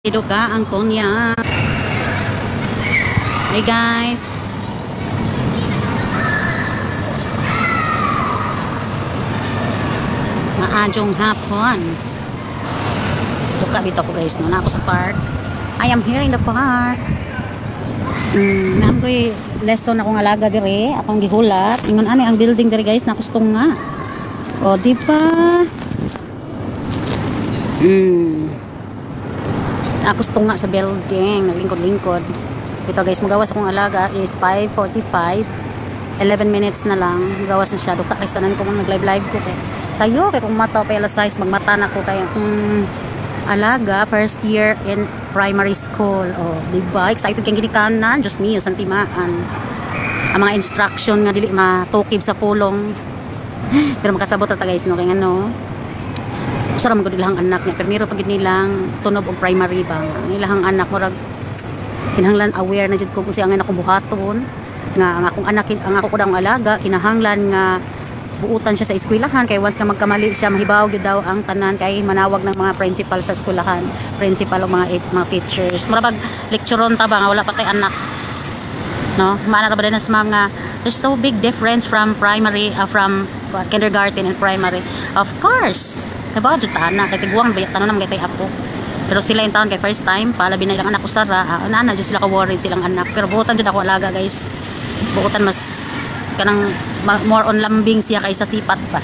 Duka ang konya. Hey guys. Maadjong hapon. Duka bito ko guys no. Na ako sa park. I am here in the park. Naamkoy lesson akong alaga dire, akong gihulat. Ingon ani ang building dire guys na gustong nga. O di ba? Ako tunga sa building, naglingkod-lingkod. Ito guys, magawas akong alaga is 5:45. 11 minutes na lang. Magawas na siya. Duka kay tanan ko man nag-live ko kay. Sayo kay kung mata pa alas 6 magmata na ko kay alaga first year in primary school. Oh, di ba? Excited kang ginikanan. Diyos mio, santimaan. Ang mga instruction nga dili matukib sa pulong. Pero makasabot ta guys no kay ano. Usara man gud ilang anak niya pero pag nilang tunob og primary ba ilang anak murag kinahanglan aware na jud ko kung siyang anak ko buhaton nga ang akong anak ang ako ko daw alaga kinahanglan nga buutan siya sa eskwelahan kay once nga magkamali siya mahibaw gyud daw ang tanan kay manawag ng mga principal sa eskwelahan principal o mga teachers murag lecturon ta ba nga wala pa tay anak no maana ra ba din sa mga there's so big difference from primary from kindergarten and primary of course. Diba, dyan na, kay tiguang, tanong naman kay apo. Pero sila yung taon kay first time, palabi na ilang anak ko sara, dyan sila ka-worried silang anak. Pero bukutan dyan ako alaga guys. Bukutan mas, kanang more on lambing siya kaysa sipat pa.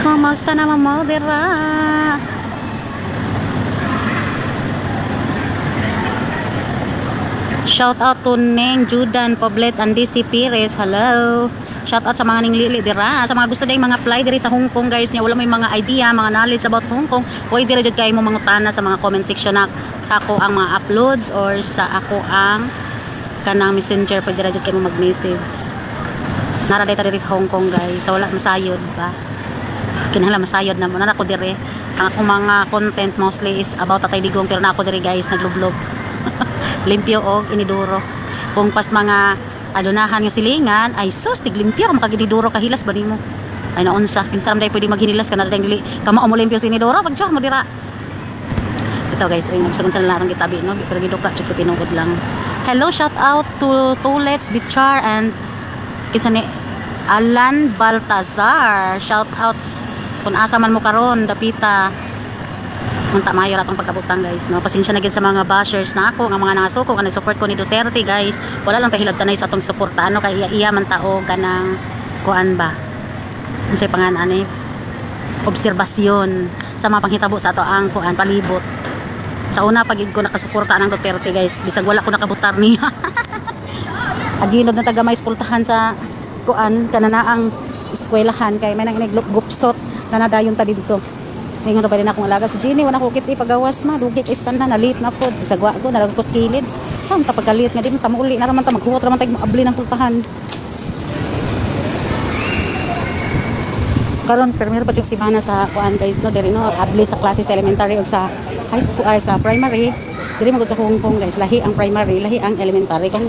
Kumusta naman mo, dira? Shout out to Neng, Judan, Poblet, and DC Pires. Hello. Shout out sa mga ninglili dira, sa mga gusto ding mga apply diri sa Hong Kong guys, niya wala may mga idea, mga knowledge about Hong Kong, pwede ra jud kay mo mangutana sa mga comment section na sa ako ang mga uploads or sa ako ang kanang messenger, pwede ra jud kay mo mag-message. Nara data diri sa Hong Kong guys, so wala masayod ba. Kinahanglan masayod na mo na ako diri. Ang akong mga content mostly is about Tatay Digong pero na ako diri guys naglublog. Limpyo og iniduro. Kung pas mga adunahan nga silingan ay sus tiglimpyo kung makagididuro kahilas ba nimo ay naunsa kinsa man day pwede maghinilas kana dang dili kamo mo limpyo sinidoro pag mo dira ito guys ay nabsagon sa larang gitabi no pero giduka chuk tinuod lang hello shout out to Tulets Bichar and kinsa ni Alan Baltazar shout out kung asa man mo karon dapita munta mayo ratong pagkabutang guys no pasensya na gid sa mga bashers na ako nga mga nangasuko nga nag-support ko ni Duterte guys wala lang tahilab tanay sa atong suporta ano kay iya man tao kanang kuan ba unsay pangalan ani obserbasyon sa mga panghitabo sa ato ang kuan palibot sa una pagid ko nakasuporta ng Duterte guys bisag wala ko nakabutar niya aginod na taga may spultahan sa kuan kananaang eskwelahan kay may nang gupsot na nadayon ta didto. Ngayon na ba din akong alaga si Jenny wala ko kiti pagawas ma dugi kay stand na lit na pod bisagwa ko na ko skilid saan ta pagalit nga di man ta mauli na raman ta maghuot raman tag abli ng pultahan karon primero pa yung simana sa kuan guys no diri no abli sa klase sa elementary o sa high school ay sa primary diri mo sa Hong Kong guys lahi ang primary lahi ang elementary kung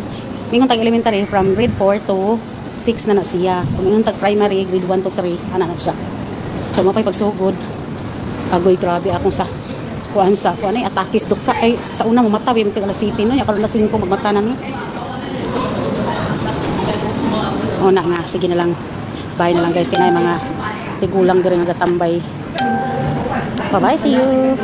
mingon tag elementary from grade 4 to 6 na siya kung mingon tag primary grade 1 to 3 ana na siya so mapay pagsugod agoy grabe akong sa kuan ay atakis duka ay sa una mo mata bimtig alas city no ya karon na 5 magmata na ni na nga sige na lang bye na lang guys kinay mga tigulang diri nga gatambay bye bye see you.